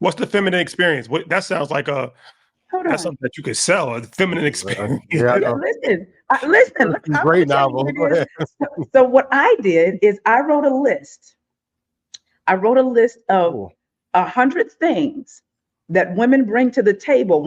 What's the feminine experience? What that sounds like Hold that's on. something that you could sell, a feminine experience. Yeah, I know. Listen. I'm Great gonna tell you novel. what Go it is. ahead. So what I did is I wrote a list. I wrote a list of Cool. 100 things that women bring to the table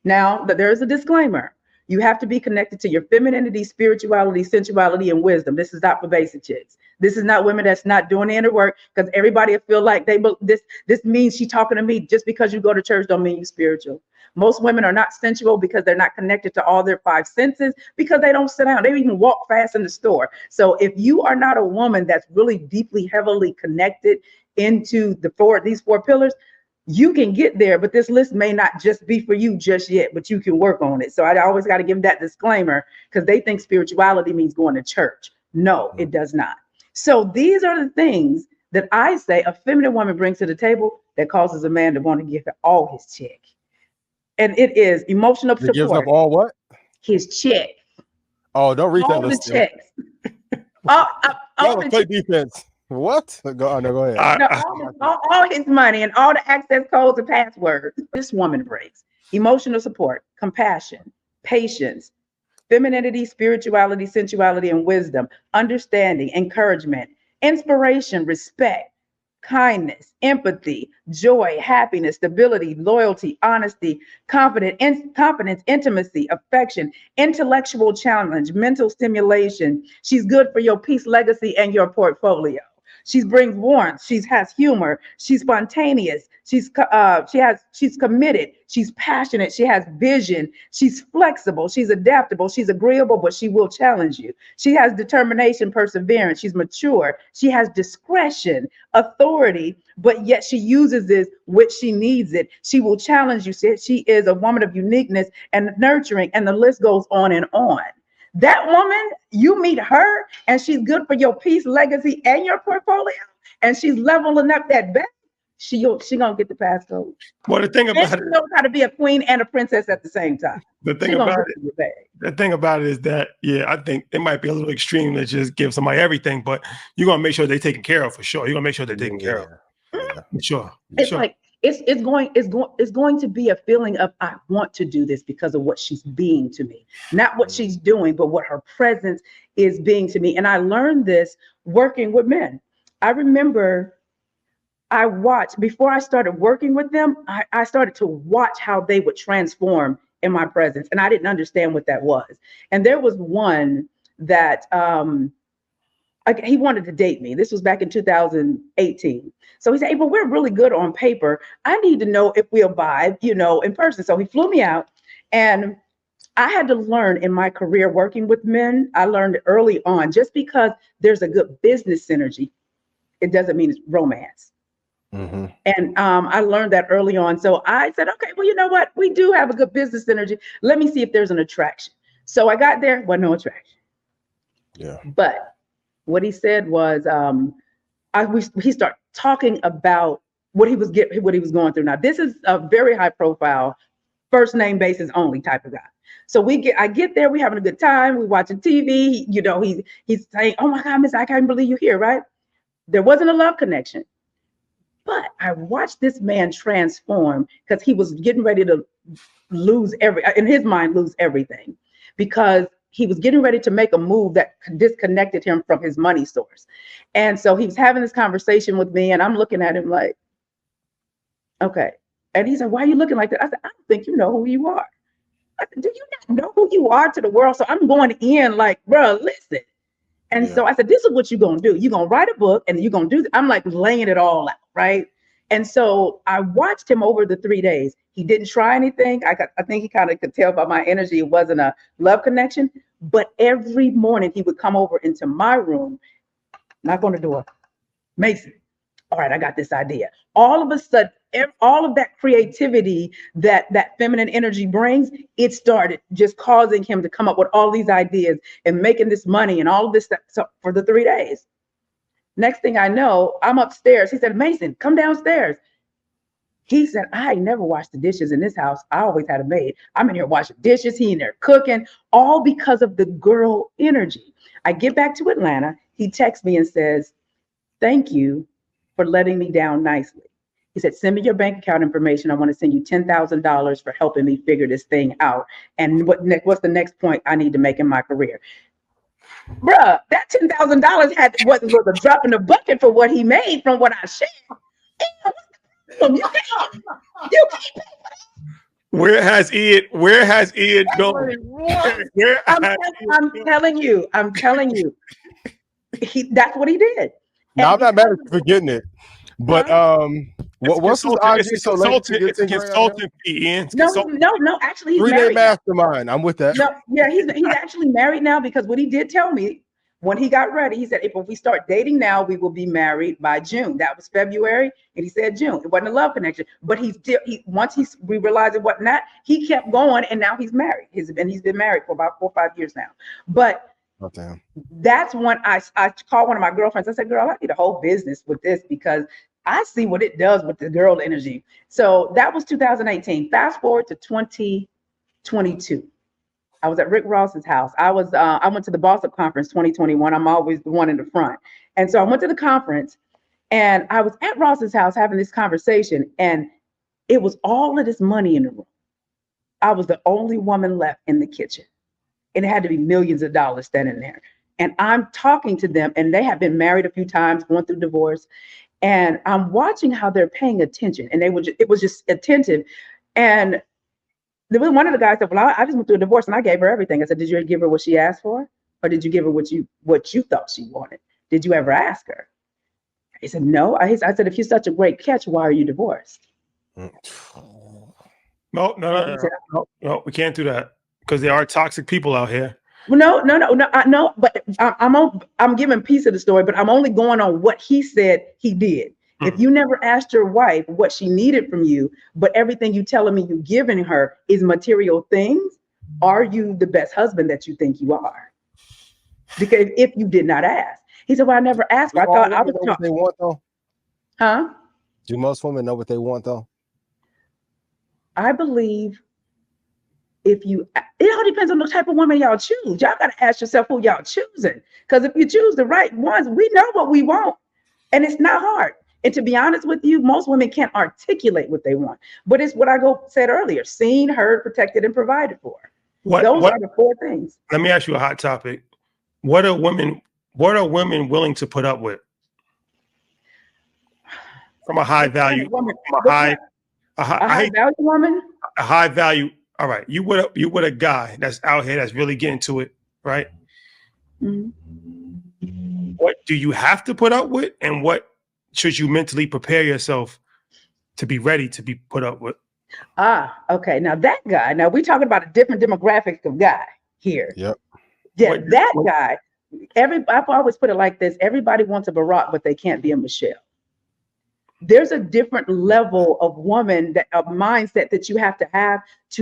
now that there is a disclaimer. You have to be connected to your femininity, spirituality, sensuality, and wisdom. This is not for basic chicks. This is not women that's not doing the inner work, because everybody will feel like this means she talking to me. Just because you go to church don't mean you spiritual. Most women are not sensual because they're not connected to all their five senses, because they don't sit down. They even walk fast in the store. So if you are not a woman that's really deeply, heavily connected into these four pillars, you can get there, but this list may not just be for you just yet, but you can work on it. So I always got to give that disclaimer, because they think spirituality means going to church. No, it does not. So these are the things that I say a feminine woman brings to the table that causes a man to want to give her all his check. And it is emotional It gives up support, all what? his check, Oh, don't read that all the list. checks, all Y'all the play defense. What? Go ahead. No, all his money and all the access codes and passwords. This woman brings emotional support, compassion, patience, femininity, spirituality, sensuality, and wisdom, understanding, encouragement, inspiration, respect, kindness, empathy, joy, happiness, stability, loyalty, honesty, confidence, intimacy, affection, intellectual challenge, mental stimulation. She's good for your peace, legacy, and your portfolio. She brings warmth. She has humor. She's spontaneous. She's committed. She's passionate. She has vision. She's flexible. She's adaptable. She's agreeable, but she will challenge you. She has determination, perseverance. She's mature. She has discretion, authority, but yet she uses this which she needs it. She will challenge you. She is a woman of uniqueness and nurturing, and the list goes on and on. That woman, you meet her, and she's good for your peace, legacy, and your portfolio, and she's leveling up that bag. She gonna get the passcode. Well, the thing And about she knows how to be a queen and a princess at the same time. the thing about it is that, yeah, I think it might be a little extreme to just give somebody everything, but you're gonna make sure they're taken care of for sure. You're gonna make sure they're taken care of. Yeah. For sure. It's like it's going to be a feeling of, I want to do this because of what she's being to me, not what she's doing, but what her presence is being to me. And I learned this working with men. I remember I watched, before I started working with them, I started to watch how they would transform in my presence, and I didn't understand what that was. And there was one that he wanted to date me. This was back in 2018. So he said, hey, but we're really good on paper. I need to know if we'll vibe, in person. So he flew me out, and I had to learn in my career working with men. I learned early on, just because there's a good business synergy, it doesn't mean it's romance. Mm-hmm. And I learned that early on. So I said, okay, well, you know what? We do have a good business synergy. Let me see if there's an attraction. So I got there, was no attraction. Yeah. But what he said was, he started talking about what he was going through. Now, this is a very high profile, first name basis only type of guy. So I get there, we having a good time, we watching TV. He's saying, oh my God, Miss, I can't believe you're here, right? There wasn't a love connection. But I watched this man transform, because he was getting ready to lose everything, because he was getting ready to make a move that disconnected him from his money source. And so he was having this conversation with me, and I'm looking at him like, okay. And he said, why are you looking like that? I said, I don't think you know who you are. I said, do you not know who you are to the world? So I'm going in like, bro, listen. And so I said, this is what you're going to do. You're going to write a book, and you're going to do, I'm like laying it all out, right? And so I watched him over the 3 days. He didn't try anything. I think he kind of could tell by my energy it wasn't a love connection. But every morning he would come over into my room, knock on the door. Mason, all right, I got this idea. All of a sudden, all of that creativity that feminine energy brings, it started just causing him to come up with all these ideas and making this money and all of this stuff. So for the 3 days. Next thing I know, I'm upstairs. He said, Mason, come downstairs. He said, I ain't never washed the dishes in this house. I always had a maid. I'm in here washing dishes. He in there cooking, all because of the girl energy. I get back to Atlanta. He texts me and says, thank you for letting me down nicely. He said, send me your bank account information. I want to send you $10,000 for helping me figure this thing out. And what's the next point I need to make in my career? Bruh, that $10,000 was a drop in the bucket for what he made from what I shared. You can't. Where has Ian gone? I'm telling you. That's what he did. Now, I'm not mad at you for getting it. But what's his IG? It's a consultant fee, Ian. No. Actually, he's 3-day married. mastermind. I'm with that. No, yeah, he's actually married now, because what he did tell me when he got ready, he said, if we start dating now, we will be married by June. That was February, and he said June. It wasn't a love connection, but we realized it wasn't that, he kept going, and now he's married. He's been married for about 4 or 5 years now. But that's when I called one of my girlfriends. I said, girl, I need a whole business with this, because I see what it does with the girl energy. So that was 2018. Fast forward to 2022. I was at Rick Ross's house. I went to the Boss Up Conference 2021. I'm always the one in the front. And so I went to the conference, and I was at Ross's house having this conversation, and it was all of this money in the room. I was the only woman left in the kitchen. And it had to be millions of dollars standing there. And I'm talking to them, and they have been married a few times, going through divorce. And I'm watching how they're paying attention. And it was just attentive. And there was one of the guys said, well, I just went through a divorce and I gave her everything. I said, did you give her what she asked for? Or did you give her what you thought she wanted? Did you ever ask her? He said, no. I said, if you're such a great catch, why are you divorced? No, we can't do that, because there are toxic people out here. No. I know, but I'm giving a piece of the story, but I'm only going on what he said he did. If you never asked your wife what she needed from you, but everything you telling me you giving her is material things, are you the best husband that you think you are? Because if you did not ask, he said, well, I never asked. I thought I was what they want, though. Huh? Do most women know what they want, though? I believe it all depends on the type of woman y'all choose. Y'all got to ask yourself who y'all choosing. Because if you choose the right ones, we know what we want. And it's not hard. And to be honest with you, most women can't articulate what they want. But it's what I said earlier: seen, heard, protected, and provided for. Those are the 4 things. Let me ask you a hot topic. What are women willing to put up with? From a high value, a high value woman? A high value. All right. You with a guy that's out here that's really getting to it, right? Mm-hmm. What do you have to put up with, and what should you mentally prepare yourself to be ready to be put up with? Okay. Now that guy, we're talking about a different demographic of guy here. Yep. Yeah, guy, I've always put it like this: everybody wants a Barack, but they can't be a Michelle. There's a different level of woman, a mindset that you have to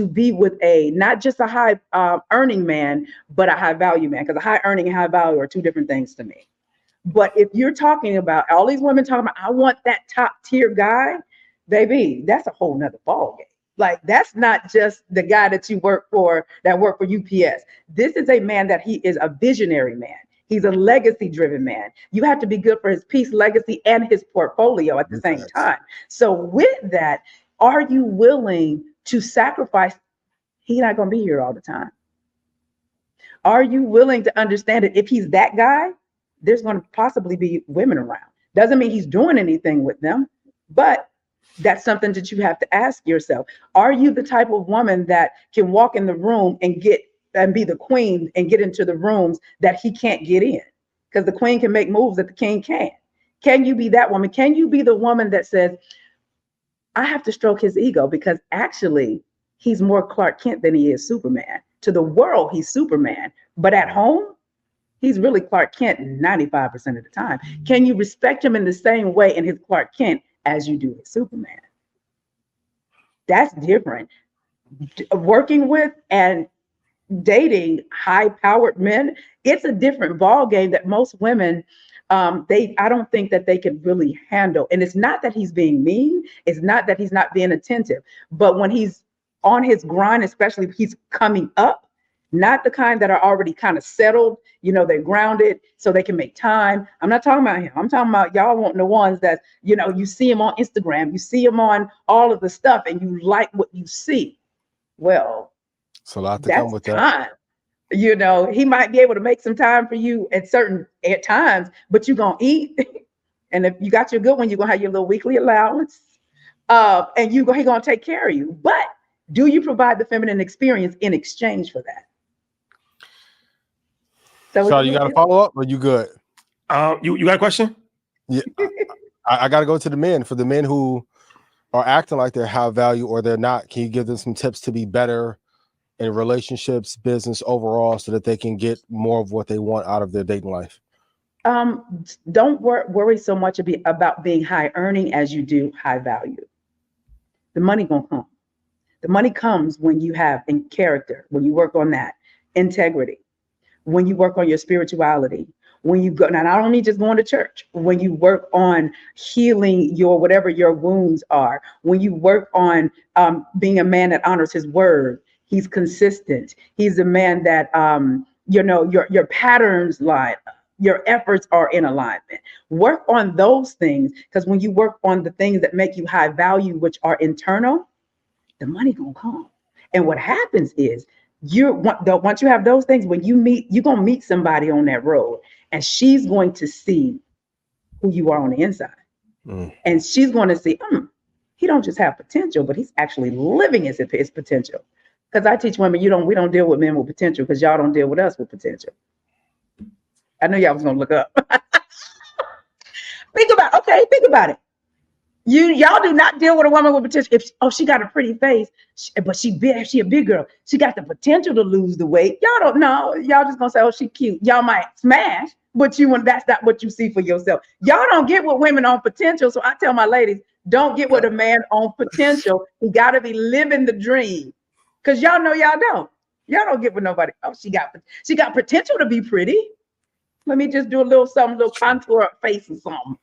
be with not just a high earning man, but a high value man. Because a high earning and high value are 2 different things to me. But if you're talking about all these women talking about, I want that top tier guy, baby, that's a whole nother ball game. Like, that's not just the guy that you work for UPS. This is a man that he is a visionary man. He's a legacy driven man. You have to be good for his peace, legacy, and his portfolio at the same time. So with that, are you willing to sacrifice? He's not going to be here all the time. Are you willing to understand that if he's that guy, there's going to possibly be women around? Doesn't mean he's doing anything with them, but that's something that you have to ask yourself. Are you the type of woman that can walk in the room and be the queen and get into the rooms that he can't get in? Because the queen can make moves that the king can't. Can you be that woman? Can you be the woman that says, I have to stroke his ego, because actually he's more Clark Kent than he is Superman. To the world, he's Superman, but at home, he's really Clark Kent 95% of the time. Can you respect him in the same way in his Clark Kent as you do with Superman? That's different. Working with and dating high-powered men, it's a different ball game that most women, I don't think that they can really handle. And it's not that he's being mean. It's not that he's not being attentive. But when he's on his grind, especially if he's coming up, not the kind that are already kind of settled, they're grounded so they can make time. I'm not talking about him. I'm talking about y'all want the ones that, you see him on Instagram, you see him on all of the stuff and you like what you see. Well, it's a lot to come with time. He might be able to make some time for you at times, but you're going to eat. And if you got your good one, you're going to have your little weekly allowance. And he's going to take care of you. But do you provide the feminine experience in exchange for that? So you got a follow up, or you good? You got a question? Yeah, I got to go to the men. For the men who are acting like they're high value or they're not, can you give them some tips to be better in relationships, business overall, so that they can get more of what they want out of their dating life? Don't worry so much about being high earning as you do high value. The money gonna come. The money comes when you have in character, when you work on that integrity, when you work on your spirituality, when you go, now I don't mean just going to church, when you work on healing whatever your wounds are, when you work on being a man that honors his word, he's consistent. He's a man that, your patterns line up. Your efforts are in alignment. Work on those things, because when you work on the things that make you high value, which are internal, the money gonna come. And what happens is once you have those things, when you're gonna meet somebody on that road, and she's going to see who you are on the inside. And she's going to see, he don't just have potential, but he's actually living his potential. Because I teach women, we don't deal with men with potential, because y'all don't deal with us with potential. I know y'all was gonna look up. Think about it. Y'all do not deal with a woman with potential. She got a pretty face, but she a big girl. She got the potential to lose the weight. Y'all don't know. Y'all just gonna say, she cute. Y'all might smash, but that's not what you see for yourself. Y'all don't get with women on potential. So I tell my ladies, don't get with a man on potential. He got to be living the dream, because y'all know y'all don't. Y'all don't get with nobody. She got potential to be pretty. Let me just do a little contour face or something.